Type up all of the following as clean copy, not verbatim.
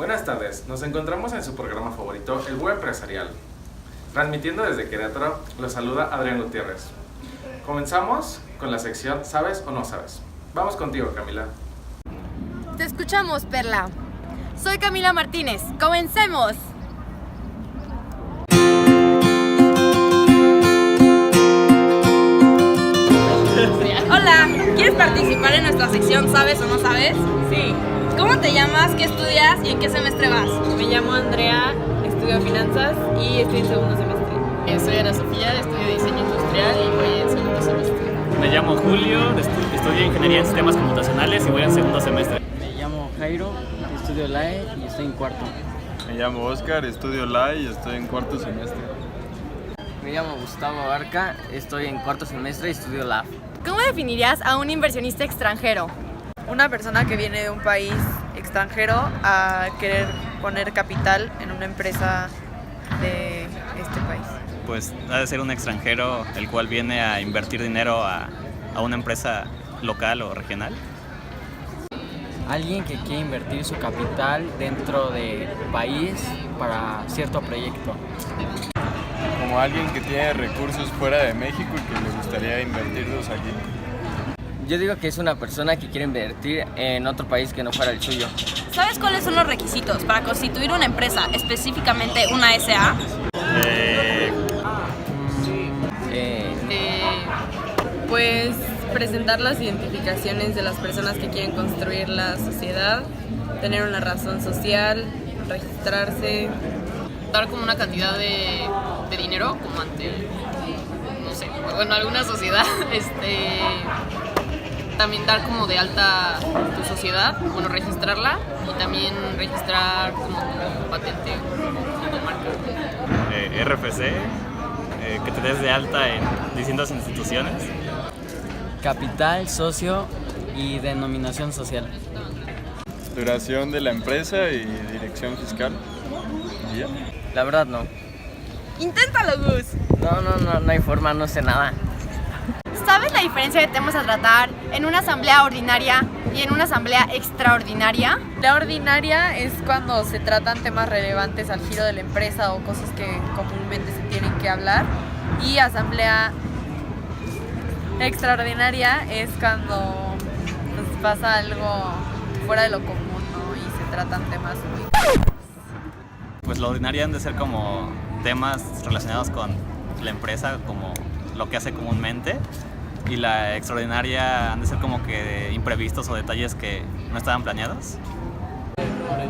Buenas tardes, nos encontramos en su programa favorito, El Búho Empresarial. Transmitiendo desde Querétaro, los saluda Adrián Gutiérrez. Comenzamos con la sección ¿Sabes o no sabes? Vamos contigo, Camila. Te escuchamos, Perla. Soy Camila Martínez. ¡Comencemos! Hola, ¿quieres participar en nuestra sección ¿Sabes o no sabes? Sí. ¿Cómo te llamas, qué estudias y en qué semestre vas? Me llamo Andrea, estudio finanzas y estoy en segundo semestre. Soy Ana Sofía, estudio diseño industrial y voy en segundo semestre. Me llamo Julio, estudio ingeniería en sistemas computacionales y voy en segundo semestre. Me llamo Jairo, estudio LAE y estoy en cuarto. Me llamo Oscar, estudio LAE y estoy en cuarto semestre. Me llamo Gustavo Abarca, estoy en cuarto semestre y estudio LAF. ¿Cómo definirías a un inversionista extranjero? Una persona que viene de un país extranjero a querer poner capital en una empresa de este país. Pues ha de ser un extranjero el cual viene a invertir dinero a una empresa local o regional. Alguien que quiere invertir su capital dentro del país para cierto proyecto. Como alguien que tiene recursos fuera de México y que le gustaría invertirlos aquí. Yo digo que es una persona que quiere invertir en otro país que no fuera el suyo. ¿Sabes cuáles son los requisitos para constituir una empresa, específicamente una SA? Pues presentar las identificaciones de las personas que quieren construir la sociedad, tener una razón social, registrarse. Dar como una cantidad de dinero, como ante, no sé, bueno, alguna sociedad, también dar como de alta tu sociedad, bueno, registrarla y también registrar como tu patente o tu marca. RFC, que te des de alta en distintas instituciones. Capital, socio y denominación social. Duración de la empresa y dirección fiscal. ¿Y ya? La verdad no. ¡Inténtalo, Gus! No hay forma, no sé nada. ¿Sabes la diferencia de temas a tratar en una asamblea ordinaria y en una asamblea extraordinaria? La ordinaria es cuando se tratan temas relevantes al giro de la empresa o cosas que comúnmente se tienen que hablar. Y asamblea extraordinaria es cuando pues, pasa algo fuera de lo común, ¿no? Y se tratan temas muy... Pues la ordinaria han de ser como temas relacionados con la empresa, como lo que hace comúnmente. Y la extraordinaria han de ser como que imprevistos o detalles que no estaban planeados.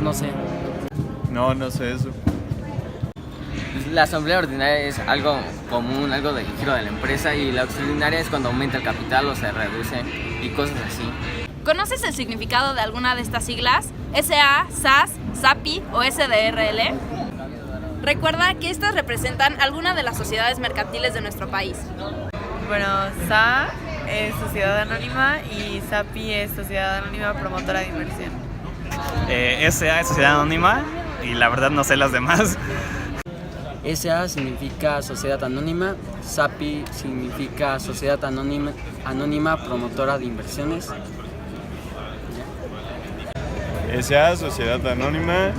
No sé. No sé eso. La asamblea ordinaria es algo común, algo del giro de la empresa, y la extraordinaria es cuando aumenta el capital o se reduce y cosas así. ¿Conoces el significado de alguna de estas siglas? SA, SAS, SAPI o SDRL. Recuerda que estas representan algunas de las sociedades mercantiles de nuestro país. Bueno, SA es Sociedad Anónima y SAPI es Sociedad Anónima Promotora de Inversión. SA es Sociedad Anónima y la verdad no sé las demás. SA significa Sociedad Anónima, SAPI significa Sociedad Anónima Promotora de Inversiones. SA, Sociedad Anónima,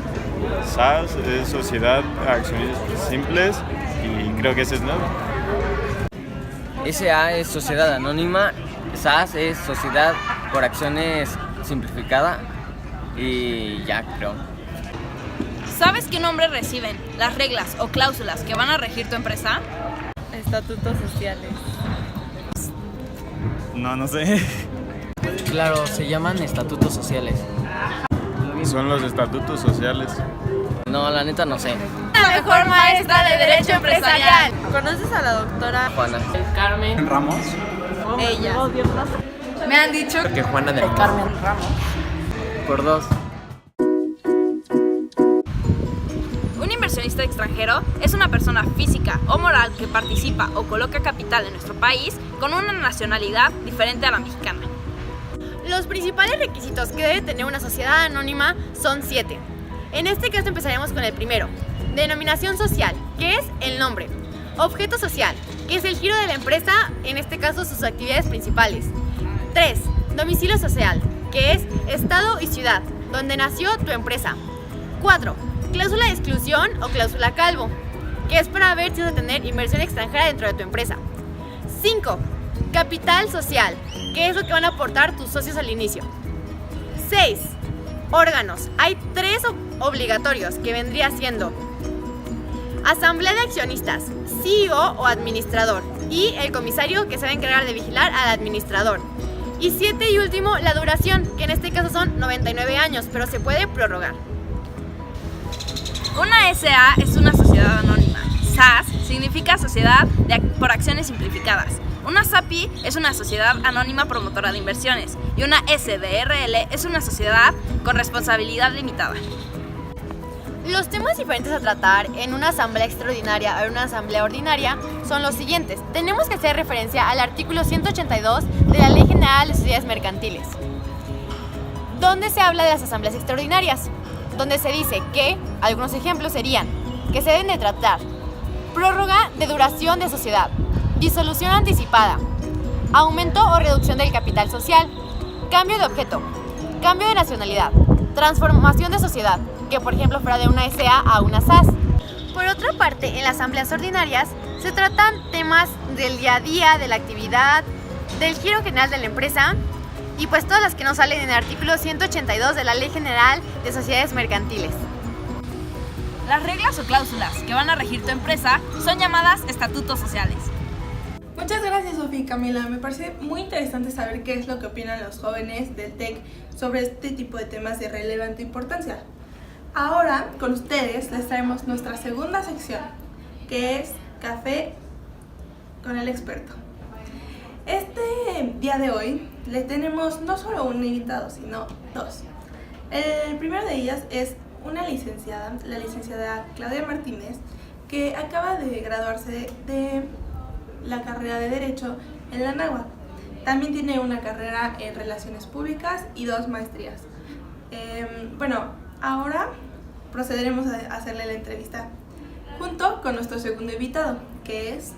SAS es Sociedad Accionistas Simples y creo que ese es nuevo. SA es Sociedad Anónima, SAS es Sociedad por Acciones Simplificada y ya creo. ¿Sabes qué nombre reciben las reglas o cláusulas que van a regir tu empresa? Estatutos sociales. No sé. Claro, se llaman estatutos sociales. Son los estatutos sociales. No, la neta no sé. La mejor maestra de Derecho Empresarial. ¿Conoces a la doctora Juana. Carmen Ramos. Ella? Me han dicho Que Juana de Carmen Ramos. Por dos. un inversionista extranjero es una persona física o moral que participa o coloca capital en nuestro país con una nacionalidad diferente a la mexicana. Los principales requisitos que debe tener una sociedad anónima son 7. En este caso empezaremos con el primero. Denominación social, que es el nombre. Objeto social, que es el giro de la empresa, en este caso sus actividades principales. 3. Domicilio social, que es estado y ciudad, donde nació tu empresa. 4. Cláusula de exclusión o cláusula calvo, que es para ver si vas a tener inversión extranjera dentro de tu empresa. 5. Capital social, que es lo que van a aportar tus socios al inicio. 6. Órganos. Hay 3 obligatorios, que vendría siendo asamblea de accionistas, CEO o administrador, y el comisario, que se va a encargar de vigilar al administrador. Y 7 y último, la duración, que en este caso son 99 años, pero se puede prorrogar. Una SA es una sociedad anónima. SAS significa Sociedad por Acciones Simplificadas. Una SAPI es una sociedad anónima promotora de inversiones y una SDRL es una sociedad con responsabilidad limitada. Los temas diferentes a tratar en una asamblea extraordinaria o en una asamblea ordinaria son los siguientes. Tenemos que hacer referencia al artículo 182 de la Ley General de Sociedades Mercantiles, donde se habla de las asambleas extraordinarias, donde se dice que algunos ejemplos serían que se deben de tratar prórroga de duración de sociedad, disolución anticipada, aumento o reducción del capital social, cambio de objeto, cambio de nacionalidad, transformación de sociedad, que por ejemplo fuera de una SA a una SAS. Por otra parte, en las asambleas ordinarias se tratan temas del día a día, de la actividad, del giro general de la empresa y pues todas las que no salen en el artículo 182 de la Ley General de Sociedades Mercantiles. Las reglas o cláusulas que van a regir tu empresa son llamadas estatutos sociales. Muchas gracias, Sofía y Camila. Me parece muy interesante saber qué es lo que opinan los jóvenes del TEC sobre este tipo de temas de relevante importancia. Ahora, con ustedes, les traemos nuestra segunda sección, que es Café con el experto. Este día de hoy le tenemos no solo un invitado, sino 2. El primero de ellas es una licenciada, la licenciada Claudia Martínez, que acaba de graduarse de la carrera de Derecho en la Anáhuac. También tiene una carrera en Relaciones Públicas y 2 maestrías. Ahora procederemos a hacerle la entrevista junto con nuestro segundo invitado, que es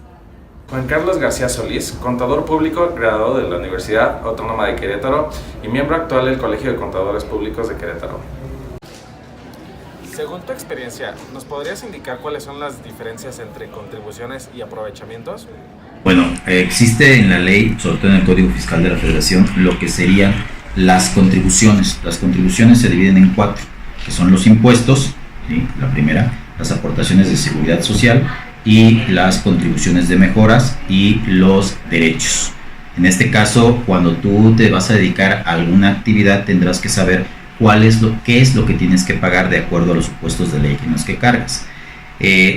Juan Carlos García Solís, contador público graduado de la Universidad Autónoma de Querétaro y miembro actual del Colegio de Contadores Públicos de Querétaro. Según tu experiencia, ¿nos podrías indicar cuáles son las diferencias entre contribuciones y aprovechamientos? Bueno, existe en la ley, sobre todo en el Código Fiscal de la Federación, lo que serían las contribuciones. Las contribuciones se dividen en 4, que son los impuestos, ¿sí? La primera, las aportaciones de seguridad social y las contribuciones de mejoras y los derechos. En este caso, cuando tú te vas a dedicar a alguna actividad, tendrás que saber qué es lo que tienes que pagar de acuerdo a los supuestos de ley en los que cargas.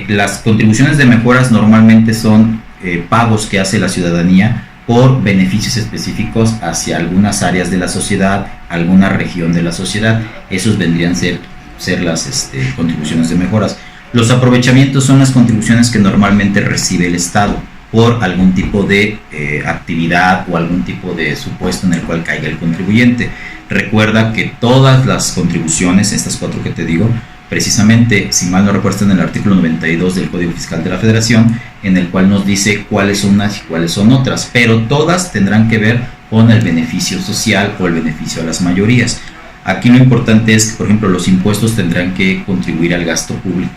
Las contribuciones de mejoras normalmente son pagos que hace la ciudadanía por beneficios específicos hacia algunas áreas de la sociedad, alguna región de la sociedad. Esos vendrían a ser las contribuciones de mejoras. Los aprovechamientos son las contribuciones que normalmente recibe el Estado por algún tipo de actividad o algún tipo de supuesto en el cual caiga el contribuyente. Recuerda que todas las contribuciones, estas 4 que te digo, precisamente, si mal no recuerdo, están en el artículo 92 del Código Fiscal de la Federación, en el cual nos dice cuáles son unas y cuáles son otras, pero todas tendrán que ver con el beneficio social o el beneficio a las mayorías. Aquí lo importante es que, por ejemplo, los impuestos tendrán que contribuir al gasto público.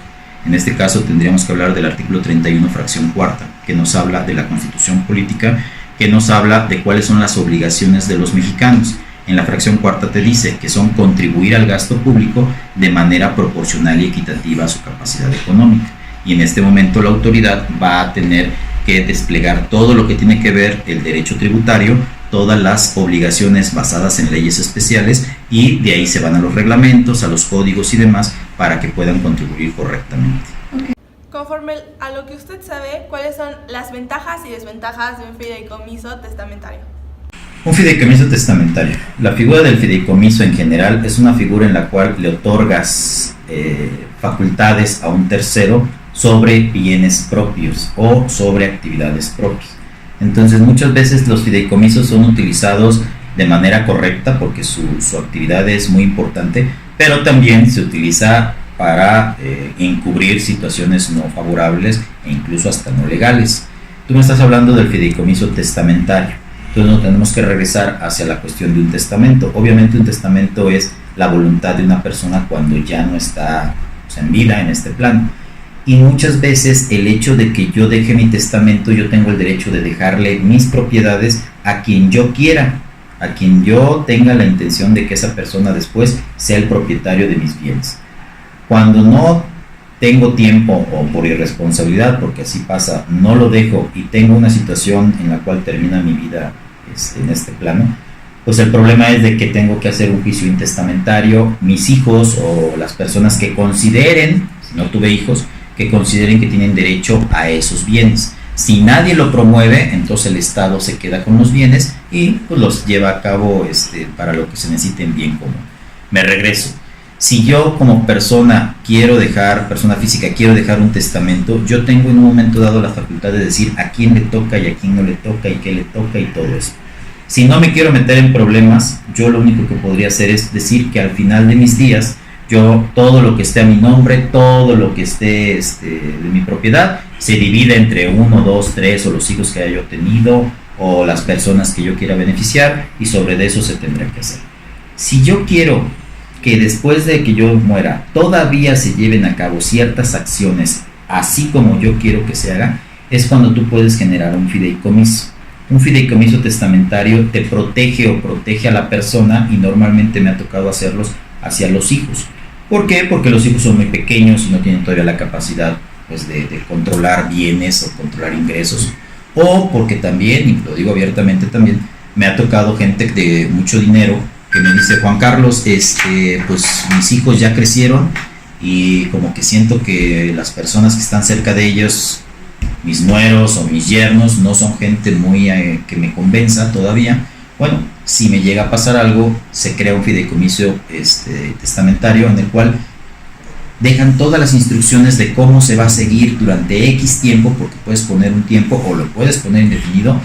En este caso tendríamos que hablar del artículo 31, fracción 4, que nos habla de la Constitución Política, que nos habla de cuáles son las obligaciones de los mexicanos. En la fracción 4 te dice que son contribuir al gasto público de manera proporcional y equitativa a su capacidad económica. Y en este momento la autoridad va a tener que desplegar todo lo que tiene que ver el derecho tributario, todas las obligaciones basadas en leyes especiales, y de ahí se van a los reglamentos, a los códigos y demás para que puedan contribuir correctamente. Okay. Conforme a lo que usted sabe, ¿cuáles son las ventajas y desventajas de un fideicomiso testamentario? Un fideicomiso testamentario. La figura del fideicomiso en general es una figura en la cual le otorgas facultades a un tercero sobre bienes propios o sobre actividades propias. Entonces muchas veces los fideicomisos son utilizados de manera correcta porque su actividad es muy importante, pero también se utiliza para encubrir situaciones no favorables e incluso hasta no legales. Tú me estás hablando del fideicomiso testamentario. Entonces no tenemos que regresar hacia la cuestión de un testamento. Obviamente un testamento es la voluntad de una persona cuando ya no está en vida en este plano. Y muchas veces el hecho de que yo deje mi testamento, yo tengo el derecho de dejarle mis propiedades a quien yo quiera, a quien yo tenga la intención de que esa persona después sea el propietario de mis bienes. Cuando no tengo tiempo o por irresponsabilidad, porque así pasa, no lo dejo y tengo una situación en la cual termina mi vida en este plano, pues el problema es de que tengo que hacer un juicio intestamentario. Mis hijos o las personas que consideren, si no tuve hijos, que consideren que tienen derecho a esos bienes. Si nadie lo promueve, entonces el Estado se queda con los bienes y pues los lleva a cabo para lo que se necesite en bien común. Me regreso. Si yo como persona física, quiero dejar un testamento, yo tengo en un momento dado la facultad de decir a quién le toca y a quién no le toca y qué le toca y todo eso. Si no me quiero meter en problemas, yo lo único que podría hacer es decir que al final de mis días, yo todo lo que esté a mi nombre, todo lo que esté de mi propiedad, se divide entre 1, 2, 3 o los hijos que haya yo tenido o las personas que yo quiera beneficiar, y sobre eso se tendrá que hacer. Si yo quiero que después de que yo muera todavía se lleven a cabo ciertas acciones así como yo quiero que se haga, es cuando tú puedes generar un fideicomiso. Un fideicomiso testamentario te protege o protege a la persona, y normalmente me ha tocado hacerlos hacia los hijos. ¿Por qué? Porque los hijos son muy pequeños y no tienen todavía la capacidad pues, de controlar bienes o controlar ingresos. O porque también, y lo digo abiertamente también, me ha tocado gente de mucho dinero que me dice: Juan Carlos, pues mis hijos ya crecieron y como que siento que las personas que están cerca de ellos, mis nueros o mis yernos, no son gente muy que me convenza todavía. Bueno, si me llega a pasar algo, se crea un fideicomiso testamentario en el cual dejan todas las instrucciones de cómo se va a seguir durante X tiempo, porque puedes poner un tiempo o lo puedes poner indefinido,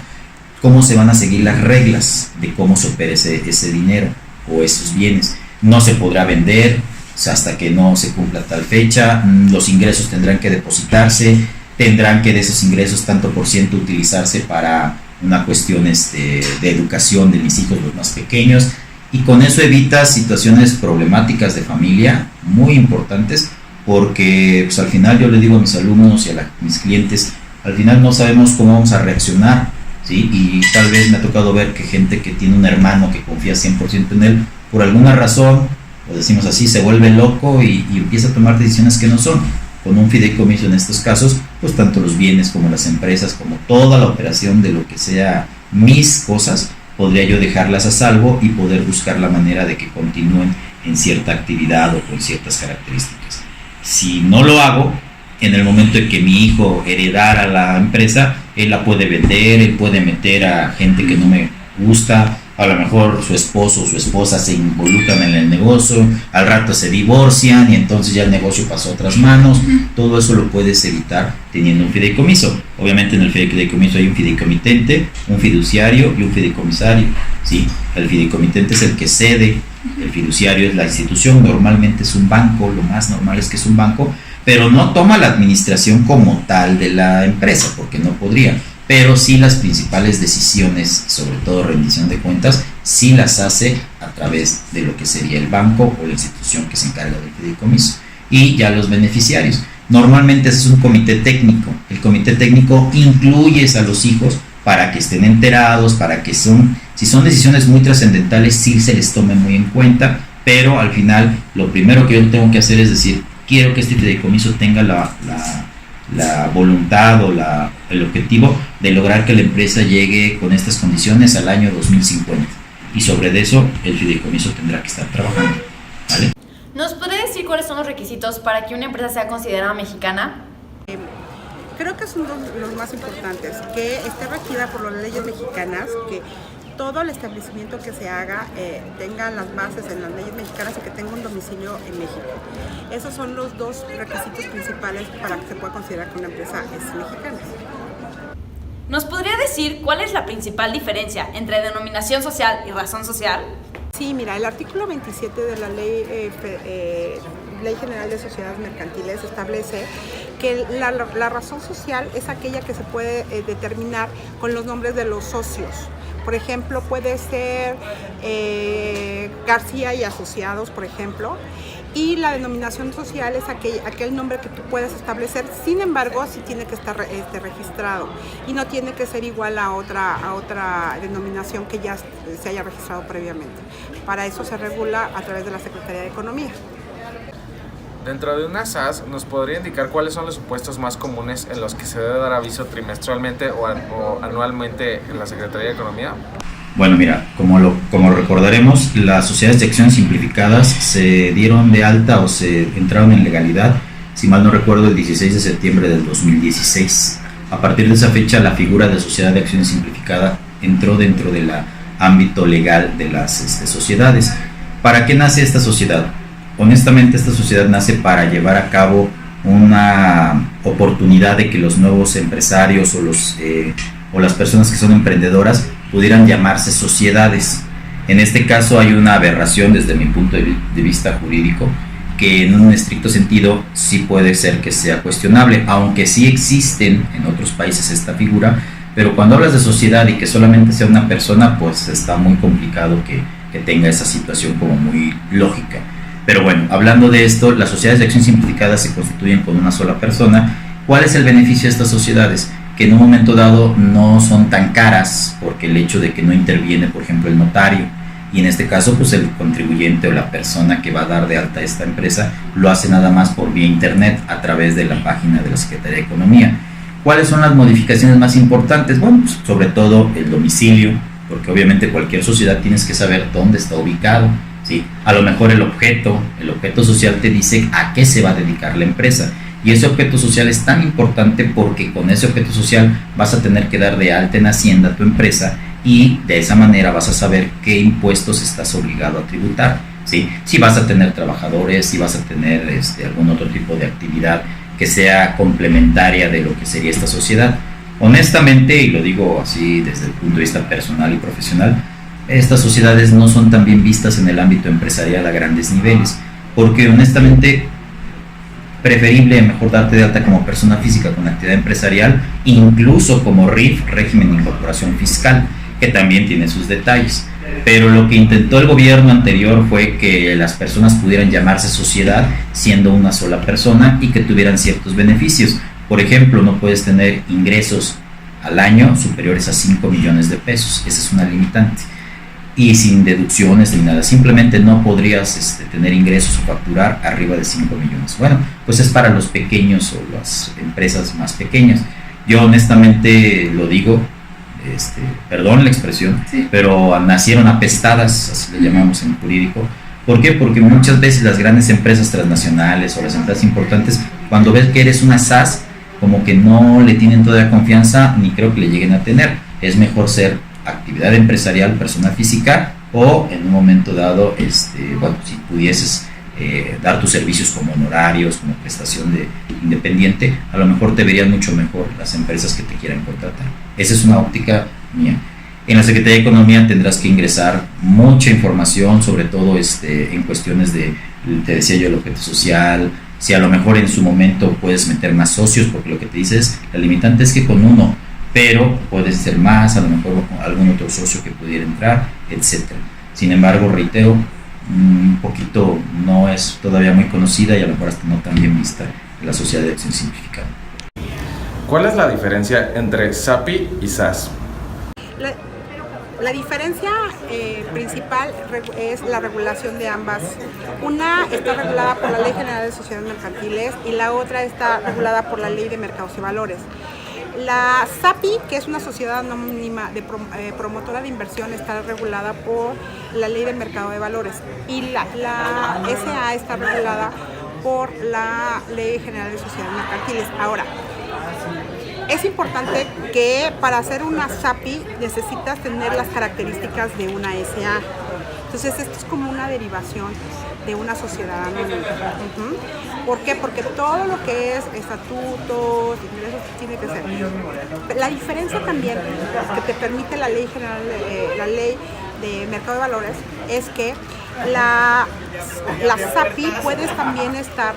cómo se van a seguir las reglas de cómo se opera ese dinero o esos bienes. No se podrá vender hasta que no se cumpla tal fecha, los ingresos tendrán que depositarse, tendrán que de esos ingresos tanto por ciento utilizarse para una cuestión de educación de mis hijos los más pequeños, y con eso evitas situaciones problemáticas de familia muy importantes, porque pues, al final yo le digo a mis alumnos y a mis clientes, al final no sabemos cómo vamos a reaccionar, ¿sí? Y tal vez me ha tocado ver que gente que tiene un hermano que confía 100% en él, por alguna razón, o decimos así, se vuelve loco y empieza a tomar decisiones que no son. Con un fideicomiso en estos casos, pues tanto los bienes como las empresas, como toda la operación de lo que sea mis cosas, podría yo dejarlas a salvo y poder buscar la manera de que continúen en cierta actividad o con ciertas características. Si no lo hago, en el momento en que mi hijo heredara la empresa, él la puede vender, él puede meter a gente que no me gusta, a lo mejor su esposo o su esposa se involucran en el negocio, al rato se divorcian y entonces ya el negocio pasó a otras manos. Todo eso lo puedes evitar teniendo un fideicomiso. Obviamente en el fideicomiso hay un fideicomitente, un fiduciario y un fideicomisario, ¿sí? El fideicomitente es el que cede, el fiduciario es la institución, normalmente es un banco, lo más normal es que es un banco, pero no toma la administración como tal de la empresa, porque no podría. Pero sí las principales decisiones, sobre todo rendición de cuentas, sí las hace a través de lo que sería el banco o la institución que se encarga del fideicomiso. Y ya los beneficiarios. Normalmente ese es un comité técnico. El comité técnico incluye a los hijos para que estén enterados, para que si son decisiones muy trascendentales, sí se les tome muy en cuenta, pero al final lo primero que yo tengo que hacer es decir, quiero que este fideicomiso tenga la voluntad o el objetivo de lograr que la empresa llegue con estas condiciones al año 2050, y sobre eso el fideicomiso tendrá que estar trabajando, ¿vale? ¿Nos puede decir cuáles son los requisitos para que una empresa sea considerada mexicana? Creo que son los más importantes, que esté regida por las leyes mexicanas, que todo el establecimiento que se haga tenga las bases en las leyes mexicanas y que tenga un domicilio en México. Esos son los dos requisitos principales para que se pueda considerar que una empresa es mexicana. ¿Nos podría decir cuál es la principal diferencia entre denominación social y razón social? Sí, mira, el artículo 27 de la Ley General de Sociedades Mercantiles establece que la razón social es aquella que se puede determinar con los nombres de los socios. Por ejemplo, puede ser García y Asociados, por ejemplo. Y la denominación social es aquel nombre que tú puedes establecer, sin embargo, sí tiene que estar registrado y no tiene que ser igual a otra denominación que ya se haya registrado previamente. Para eso se regula a través de la Secretaría de Economía. Dentro de una SAS, ¿nos podría indicar cuáles son los supuestos más comunes en los que se debe dar aviso trimestralmente o anualmente en la Secretaría de Economía? Bueno, mira, como recordaremos, las sociedades de acciones simplificadas se dieron de alta o se entraron en legalidad, si mal no recuerdo, el 16 de septiembre del 2016. A partir de esa fecha, la figura de sociedad de acciones simplificada entró dentro del ámbito legal de las sociedades. ¿Para qué nace esta sociedad? Honestamente, esta sociedad nace para llevar a cabo una oportunidad de que los nuevos empresarios o las personas que son emprendedoras pudieran llamarse sociedades. En este caso hay una aberración desde mi punto de vista jurídico, que en un estricto sentido sí puede ser que sea cuestionable, aunque sí existen en otros países esta figura, pero cuando hablas de sociedad y que solamente sea una persona, pues está muy complicado que tenga esa situación como muy lógica. Pero bueno, hablando de esto, las sociedades de acción simplificada se constituyen con una sola persona. ¿Cuál es el beneficio de estas sociedades? Que en un momento dado no son tan caras, porque el hecho de que no interviene, por ejemplo, el notario, y en este caso pues el contribuyente o la persona que va a dar de alta esta empresa lo hace nada más por vía internet a través de la página de la Secretaría de Economía. ¿Cuáles son las modificaciones más importantes? Bueno, pues sobre todo el domicilio, porque obviamente cualquier sociedad tienes que saber dónde está ubicado, ¿sí? A lo mejor el objeto social te dice a qué se va a dedicar la empresa. Y ese objeto social es tan importante porque con ese objeto social vas a tener que dar de alta en Hacienda tu empresa y de esa manera vas a saber qué impuestos estás obligado a tributar, ¿sí? Si vas a tener trabajadores, si vas a tener algún otro tipo de actividad que sea complementaria de lo que sería esta sociedad. Honestamente, y lo digo así desde el punto de vista personal y profesional, estas sociedades no son tan bien vistas en el ámbito empresarial a grandes niveles, porque honestamente preferible mejor darte de alta como persona física con actividad empresarial, incluso como RIF, régimen de incorporación fiscal, que también tiene sus detalles. Pero lo que intentó el gobierno anterior fue que las personas pudieran llamarse sociedad siendo una sola persona y que tuvieran ciertos beneficios. Por ejemplo, no puedes tener ingresos al año superiores a 5 millones de pesos, esa es una limitante. Y sin deducciones ni nada, simplemente no podrías tener ingresos o facturar arriba de 5 millones. Bueno, pues es para los pequeños o las empresas más pequeñas. Yo honestamente lo digo, perdón la expresión, sí, pero nacieron apestadas, así le llamamos en jurídico. ¿Por qué? Porque muchas veces las grandes empresas transnacionales o las empresas importantes, cuando ves que eres una SAS, como que no le tienen toda confianza, ni creo que le lleguen a tener. Es mejor ser actividad empresarial, persona física, o en un momento dado, bueno, si pudieses dar tus servicios como honorarios, como prestación de independiente, a lo mejor te verían mucho mejor las empresas que te quieran contratar. Esa es una óptica mía. En la Secretaría de Economía tendrás que ingresar mucha información, sobre todo en cuestiones de, te decía yo, el objeto social, si a lo mejor en su momento puedes meter más socios, porque lo que te dice es, la limitante es que con uno, pero puedes ser más, a lo mejor algún otro socio que pudiera entrar, etc. Sin embargo, reitero, un poquito no es todavía muy conocida y a lo mejor hasta no tan bien vista la sociedad de acción simplificada. ¿Cuál es la diferencia entre SAPI y SAS? La diferencia principal es la regulación de ambas. Una está regulada por la Ley General de Sociedades Mercantiles y la otra está regulada por la Ley de Mercados y Valores. La SAPI, que es una sociedad anónima de promotora de inversión, está regulada por la Ley de Mercado de Valores y la SA está regulada por la Ley General de Sociedades Mercantiles. Ahora, es importante que para hacer una SAPI necesitas tener las características de una SA. Entonces, esto es como una derivación de una sociedad anónima. ¿Por qué? Porque todo lo que es estatutos, ingresos, tiene que ser. La diferencia también que te permite la Ley General, la Ley de Mercado de Valores, es que la SAPI puedes también estar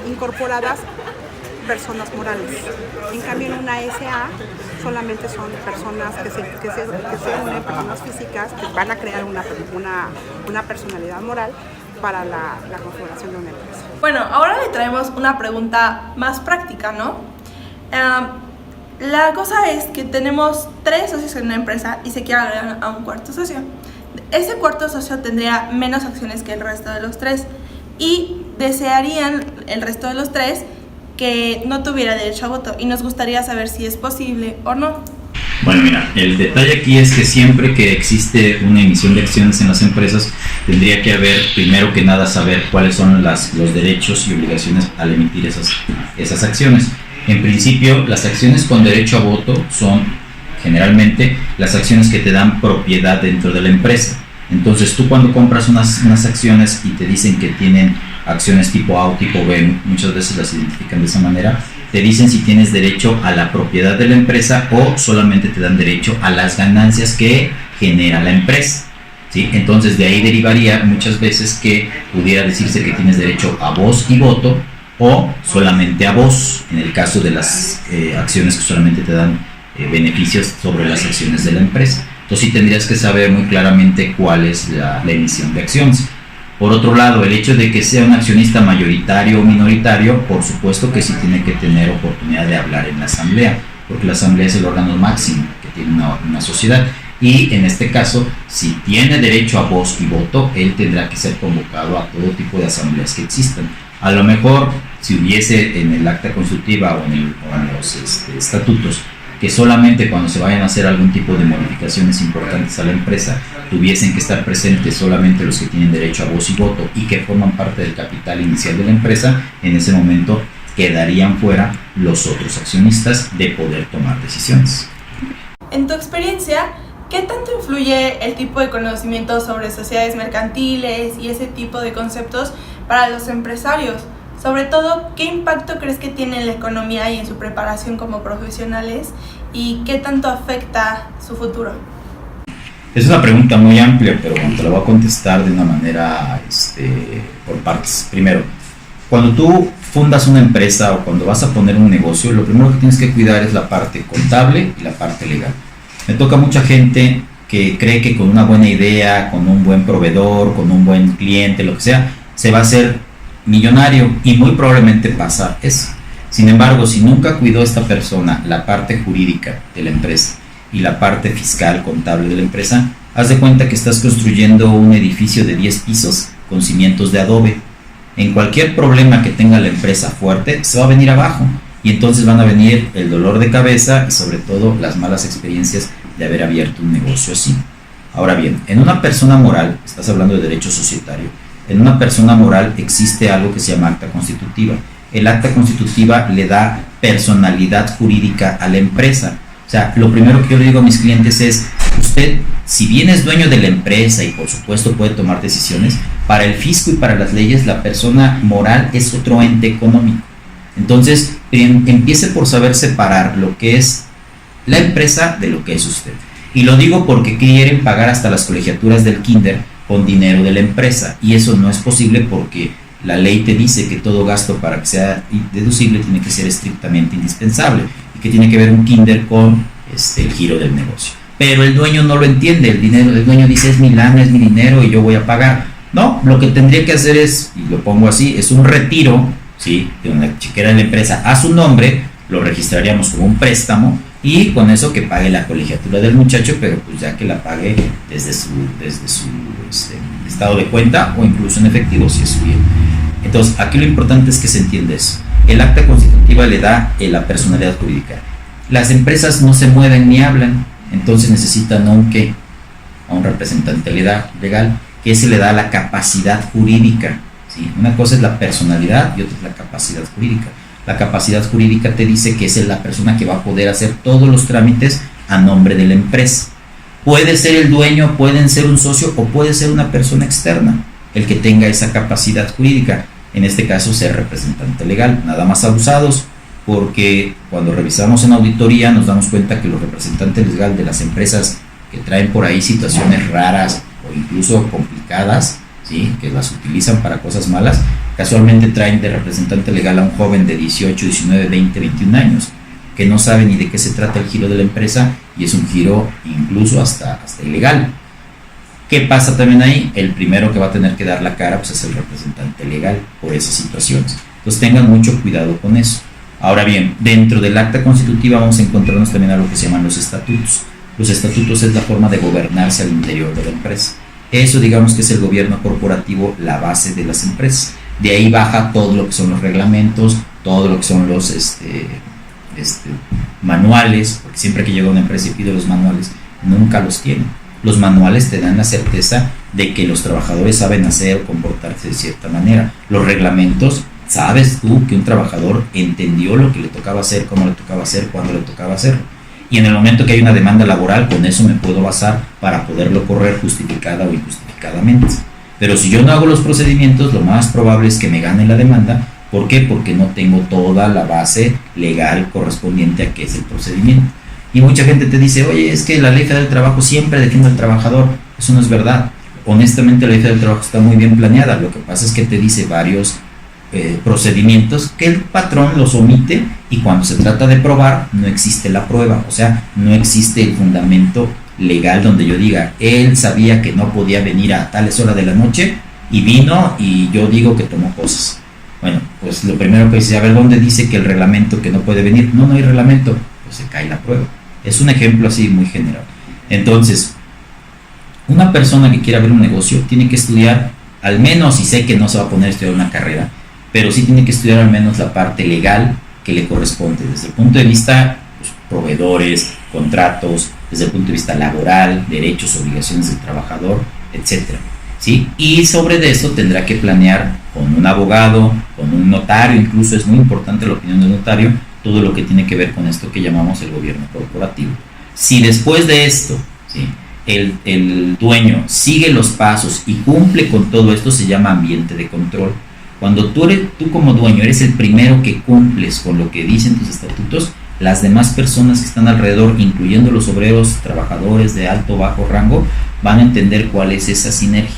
incorporadas personas morales. En cambio, en una SA solamente son personas que se unen, personas físicas que van a crear una personalidad moral para la configuración de una empresa. Bueno, ahora le traemos una pregunta más práctica, ¿no? La cosa es que tenemos 3 socios en una empresa y se quiere agregar a un cuarto socio. Ese cuarto socio tendría menos acciones que el resto de los 3 y desearían el resto de los 3 que no tuviera derecho a voto y nos gustaría saber si es posible o no. Bueno, mira, el detalle aquí es que siempre que existe una emisión de acciones en las empresas, tendría que haber, primero que nada, saber cuáles son los derechos y obligaciones al emitir esas acciones. En principio, las acciones con derecho a voto son generalmente las acciones que te dan propiedad dentro de la empresa. Entonces, tú cuando compras unas acciones y te dicen que tienen acciones tipo A o tipo B, muchas veces las identifican de esa manera, te dicen si tienes derecho a la propiedad de la empresa o solamente te dan derecho a las ganancias que genera la empresa, ¿sí? Entonces, de ahí derivaría muchas veces que pudiera decirse que tienes derecho a voz y voto o solamente a voz, en el caso de las acciones que solamente te dan beneficios sobre las acciones de la empresa. Entonces, sí tendrías que saber muy claramente cuál es la emisión de acciones. Por otro lado, el hecho de que sea un accionista mayoritario o minoritario, por supuesto que sí tiene que tener oportunidad de hablar en la asamblea, porque la asamblea es el órgano máximo que tiene una sociedad. Y en este caso, si tiene derecho a voz y voto, él tendrá que ser convocado a todo tipo de asambleas que existan. A lo mejor, si hubiese en el acta constitutiva o en los estatutos, que solamente cuando se vayan a hacer algún tipo de modificaciones importantes a la empresa, tuviesen que estar presentes solamente los que tienen derecho a voz y voto y que forman parte del capital inicial de la empresa, en ese momento quedarían fuera los otros accionistas de poder tomar decisiones. En tu experiencia, ¿qué tanto influye el tipo de conocimiento sobre sociedades mercantiles y ese tipo de conceptos para los empresarios? Sobre todo, ¿qué impacto crees que tiene en la economía y en su preparación como profesionales? ¿Y qué tanto afecta su futuro? Es una pregunta muy amplia, pero te la voy a contestar de una manera por partes. Primero, cuando tú fundas una empresa o cuando vas a poner un negocio, lo primero que tienes que cuidar es la parte contable y la parte legal. Me toca mucha gente que cree que con una buena idea, con un buen proveedor, con un buen cliente, lo que sea, se va a hacer millonario, y muy probablemente pasa eso. Sin embargo, si nunca cuidó esta persona la parte jurídica de la empresa y la parte fiscal, contable de la empresa, haz de cuenta que estás construyendo un edificio de 10 pisos con cimientos de adobe. En cualquier problema que tenga la empresa fuerte, se va a venir abajo, y entonces van a venir el dolor de cabeza y sobre todo las malas experiencias de haber abierto un negocio así. Ahora bien, en una persona moral, estás hablando de derecho societario, en una persona moral existe algo que se llama acta constitutiva. El acta constitutiva le da personalidad jurídica a la empresa. O sea, lo primero que yo le digo a mis clientes es, usted, si bien es dueño de la empresa y por supuesto puede tomar decisiones, para el fisco y para las leyes la persona moral es otro ente económico. Entonces, empiece por saber separar lo que es la empresa de lo que es usted. Y lo digo porque quieren pagar hasta las colegiaturas del kinder con dinero de la empresa, y eso no es posible porque la ley te dice que todo gasto para que sea deducible tiene que ser estrictamente indispensable y que tiene que ver un kinder con el giro del negocio. Pero el dueño no lo entiende, el dueño dice es mi lana, es mi dinero y yo voy a pagar. No, lo que tendría que hacer es, y lo pongo así, es un retiro, ¿sí?, de una chequera de la empresa a su nombre, lo registraríamos como un préstamo, y con eso que pague la colegiatura del muchacho, pero pues ya que la pague desde su estado de cuenta o incluso en efectivo si es su bien. Entonces, aquí lo importante es que se entiende eso. El acta constitutiva le da la personalidad jurídica. Las empresas no se mueven ni hablan, entonces necesitan a un representante legal, que ese le da la capacidad jurídica, ¿sí? Una cosa es la personalidad y otra es la capacidad jurídica. La capacidad jurídica te dice que es la persona que va a poder hacer todos los trámites a nombre de la empresa. Puede ser el dueño, pueden ser un socio o puede ser una persona externa el que tenga esa capacidad jurídica. En este caso, ser representante legal. Nada más abusados, porque cuando revisamos en auditoría nos damos cuenta que los representantes legales de las empresas que traen por ahí situaciones raras o incluso complicadas, ¿sí?, que las utilizan para cosas malas, Casualmente traen de representante legal a un joven de 18, 19, 20, 21 años, que no sabe ni de qué se trata el giro de la empresa y es un giro incluso hasta ilegal. ¿Qué pasa también ahí? El primero que va a tener que dar la cara pues es el representante legal por esas situaciones. Entonces tengan mucho cuidado con eso. Ahora bien, dentro del acta constitutiva vamos a encontrarnos también a lo que se llaman los estatutos. Los estatutos es la forma de gobernarse al interior de la empresa. Eso digamos que es el gobierno corporativo, la base de las empresas. De ahí baja todo lo que son los reglamentos, todo lo que son los manuales, porque siempre que llega una empresa y pide los manuales, nunca los tienen. Los manuales te dan la certeza de que los trabajadores saben hacer o comportarse de cierta manera. Los reglamentos, sabes tú que un trabajador entendió lo que le tocaba hacer, cómo le tocaba hacer, cuándo le tocaba hacerlo. Y en el momento que hay una demanda laboral, con eso me puedo basar para poderlo correr justificada o injustificadamente. Pero si yo no hago los procedimientos, lo más probable es que me gane la demanda. ¿Por qué? Porque no tengo toda la base legal correspondiente a qué es el procedimiento. Y mucha gente te dice, oye, es que la Ley Federal del Trabajo siempre defiende al trabajador. Eso no es verdad. Honestamente, la Ley Federal del Trabajo está muy bien planeada. Lo que pasa es que te dice varios procedimientos que el patrón los omite y cuando se trata de probar, no existe la prueba. O sea, no existe el fundamento legal donde yo diga, él sabía que no podía venir a tales horas de la noche y vino y yo digo que tomó cosas. Bueno, pues lo primero que dice, a ver, ¿dónde dice que el reglamento que no puede venir? No hay reglamento, pues se cae la prueba. Es un ejemplo así muy general. Entonces, una persona que quiera abrir un negocio tiene que estudiar, al menos, y sé que no se va a poner a estudiar una carrera, pero sí tiene que estudiar al menos la parte legal que le corresponde, desde el punto de vista pues, proveedores, contratos, desde el punto de vista laboral, derechos, obligaciones del trabajador, etcétera, ¿sí? Y sobre eso tendrá que planear con un abogado, con un notario, incluso es muy importante la opinión del notario, todo lo que tiene que ver con esto que llamamos el gobierno corporativo. Si después de esto, ¿sí?, el dueño sigue los pasos y cumple con todo esto, se llama ambiente de control. Cuando tú como dueño eres el primero que cumples con lo que dicen tus estatutos, las demás personas que están alrededor, incluyendo los obreros, trabajadores de alto o bajo rango, van a entender cuál es esa sinergia.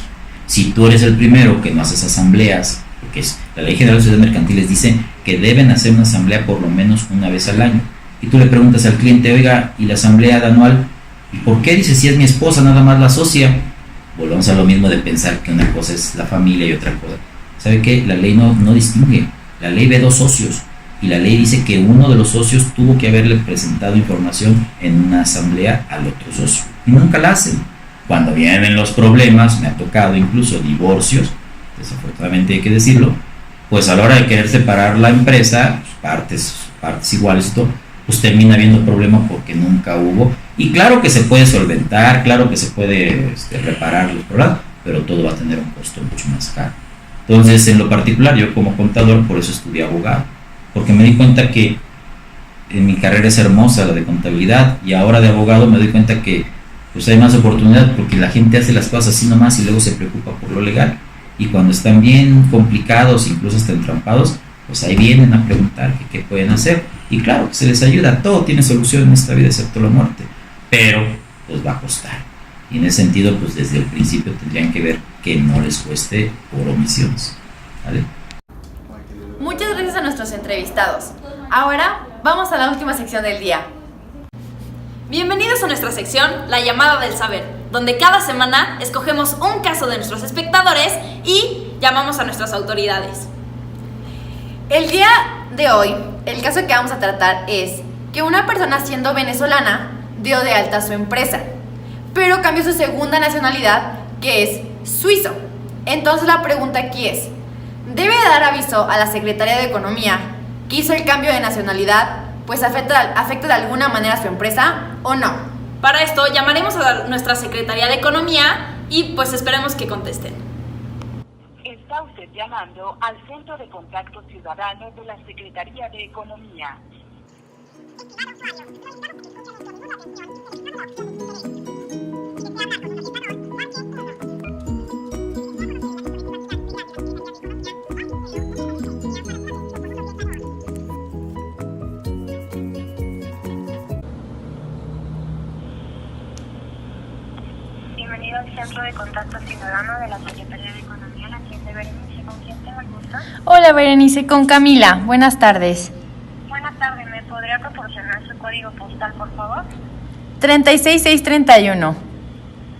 Si tú eres el primero que no haces asambleas, porque la Ley General de Sociedades Mercantiles dice que deben hacer una asamblea por lo menos una vez al año, y tú le preguntas al cliente, oiga, ¿y la asamblea anual? ¿Y por qué? Dice, si es mi esposa, nada más la socia. Volvamos a lo mismo de pensar que una cosa es la familia y otra cosa. ¿Sabe qué? La ley no distingue. La ley ve dos socios y la ley dice que uno de los socios tuvo que haberle presentado información en una asamblea al otro socio. Y nunca la hacen. Cuando vienen los problemas, me ha tocado incluso divorcios, desafortunadamente hay que decirlo, pues a la hora de querer separar la empresa, pues partes iguales y todo, pues termina habiendo problema porque nunca hubo. Y claro que se puede solventar, claro que se puede reparar los problemas, pero todo va a tener un costo mucho más caro. Entonces, en lo particular, yo como contador, por eso estudié abogado, porque me di cuenta que en mi carrera es hermosa, la de contabilidad, y ahora de abogado me doy cuenta que pues hay más oportunidad porque la gente hace las cosas así nomás y luego se preocupa por lo legal. Y cuando están bien complicados, incluso hasta entrampados, pues ahí vienen a preguntar qué pueden hacer. Y claro, que se les ayuda, todo tiene solución en esta vida excepto la muerte, pero pues va a costar. Y en ese sentido, pues desde el principio tendrían que ver que no les cueste por omisiones. ¿Vale? Muchas gracias a nuestros entrevistados. Ahora vamos a la última sección del día. Bienvenidos a nuestra sección, La Llamada del Saber, donde cada semana escogemos un caso de nuestros espectadores y llamamos a nuestras autoridades. El día de hoy, el caso que vamos a tratar es que una persona siendo venezolana dio de alta su empresa, pero cambió su segunda nacionalidad, que es suizo. Entonces la pregunta aquí es, ¿debe dar aviso a la Secretaría de Economía que hizo el cambio de nacionalidad, pues afecta de alguna manera a su empresa o no? Para esto llamaremos a nuestra Secretaría de Economía y pues esperemos que contesten. Está usted llamando al Centro de Contacto Ciudadano de la Secretaría de Economía. Bienvenido al Centro de Contacto Ciudadano de la Secretaría de Economía, la tienda Berenice, ¿con quién tengo el gusto? Hola Berenice, con Camila. Buenas tardes. Buenas tardes, ¿me podría proporcionar su código postal, por favor? 36631.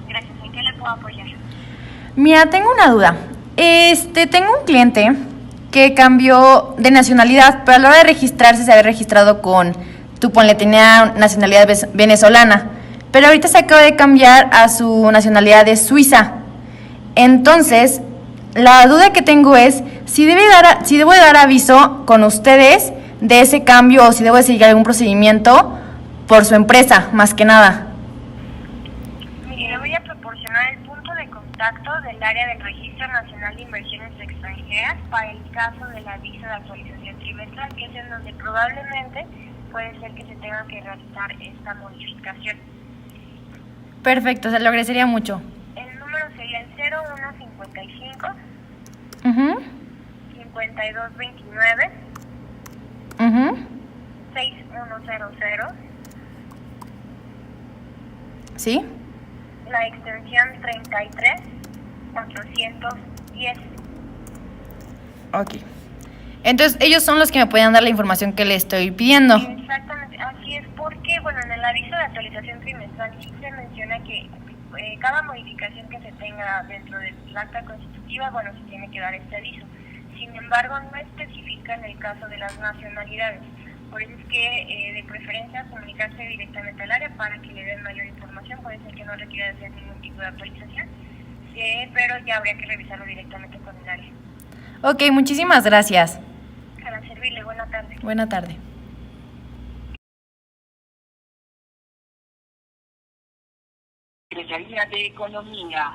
Gracias, ¿en qué le puedo apoyar? Mira, tengo una duda. Tengo un cliente que cambió de nacionalidad, pero a la hora de registrarse se había registrado con, tú ponle, tenía nacionalidad venezolana, pero ahorita se acaba de cambiar a su nacionalidad de Suiza. Entonces, la duda que tengo es si debo de dar aviso con ustedes de ese cambio o si debo de seguir algún procedimiento por su empresa, más que nada. Mire, le voy a proporcionar el punto de contacto del área del Registro Nacional de Inversiones Extranjeras para el caso del aviso de actualización trimestral, que es en donde probablemente puede ser que se tenga que realizar esta modificación. Perfecto, se lo agradecería mucho. El número sería el 0155 5229 6100. ¿Sí? La extensión 33410. Ok. Entonces, ellos son los que me pueden dar la información que le estoy pidiendo. Exactamente, así es, porque, bueno, en el aviso de actualización trimestral sí se menciona que cada modificación que se tenga dentro del acta constitutiva, bueno, se tiene que dar este aviso. Sin embargo, no especifica en el caso de las nacionalidades. Por eso es que, de preferencia, comunicarse directamente al área para que le den mayor información. Puede ser que no requiera hacer ningún tipo de actualización, pero ya habría que revisarlo directamente con el área. Ok, muchísimas gracias. Para servirle, buena tarde. Buena tarde. Secretaría de Economía.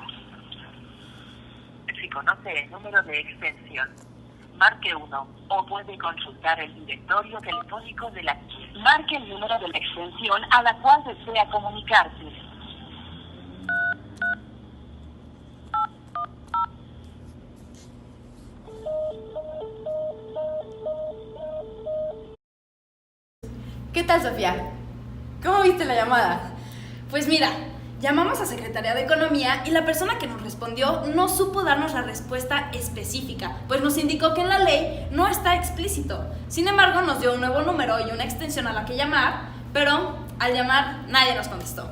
Si conoce el número de extensión, marque 1 o puede consultar el directorio telefónico de la... Marque el número de la extensión a la cual desea comunicarse. ¿Qué tal, Sofía? ¿Cómo viste la llamada? Pues mira, llamamos a Secretaría de Economía y la persona que nos respondió no supo darnos la respuesta específica, pues nos indicó que en la ley no está explícito. Sin embargo, nos dio un nuevo número y una extensión a la que llamar, pero al llamar nadie nos contestó.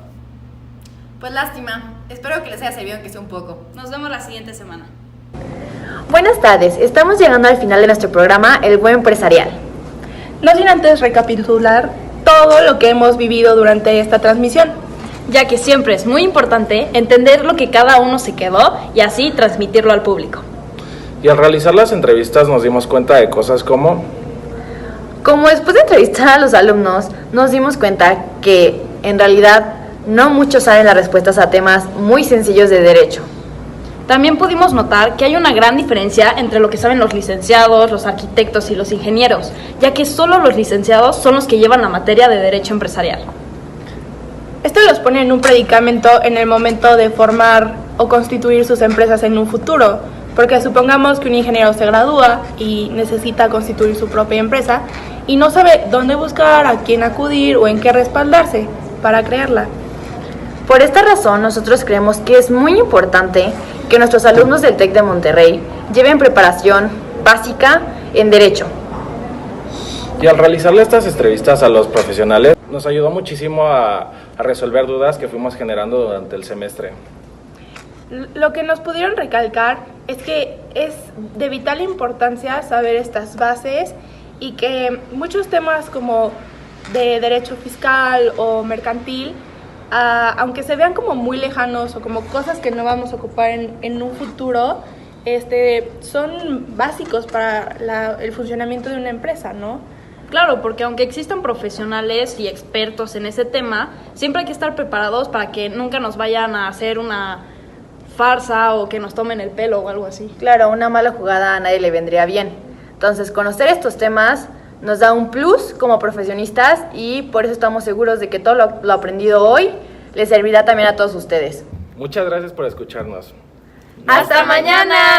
Pues lástima. Espero que les haya servido aunque sea un poco. Nos vemos la siguiente semana. Buenas tardes. Estamos llegando al final de nuestro programa El Buen Empresarial. No sin antes recapitular todo lo que hemos vivido durante esta transmisión, ya que siempre es muy importante entender lo que cada uno se quedó y así transmitirlo al público. Y al realizar las entrevistas nos dimos cuenta de cosas como después de entrevistar a los alumnos, nos dimos cuenta que en realidad no muchos saben las respuestas a temas muy sencillos de derecho. También pudimos notar que hay una gran diferencia entre lo que saben los licenciados, los arquitectos y los ingenieros, ya que solo los licenciados son los que llevan la materia de derecho empresarial. Esto los pone en un predicamento en el momento de formar o constituir sus empresas en un futuro, porque supongamos que un ingeniero se gradúa y necesita constituir su propia empresa y no sabe dónde buscar, a quién acudir o en qué respaldarse para crearla. Por esta razón, nosotros creemos que es muy importante que nuestros alumnos del TEC de Monterrey lleven preparación básica en Derecho. Y al realizarle estas entrevistas a los profesionales, nos ayudó muchísimo a resolver dudas que fuimos generando durante el semestre. Lo que nos pudieron recalcar es que es de vital importancia saber estas bases y que muchos temas como de derecho fiscal o mercantil, aunque se vean como muy lejanos o como cosas que no vamos a ocupar en un futuro, son básicos para el funcionamiento de una empresa, ¿no? Claro, porque aunque existan profesionales y expertos en ese tema, siempre hay que estar preparados para que nunca nos vayan a hacer una farsa o que nos tomen el pelo o algo así. Claro, una mala jugada a nadie le vendría bien. Entonces, conocer estos temas nos da un plus como profesionistas y por eso estamos seguros de que todo lo aprendido hoy les servirá también a todos ustedes. Muchas gracias por escucharnos. ¡Hasta mañana!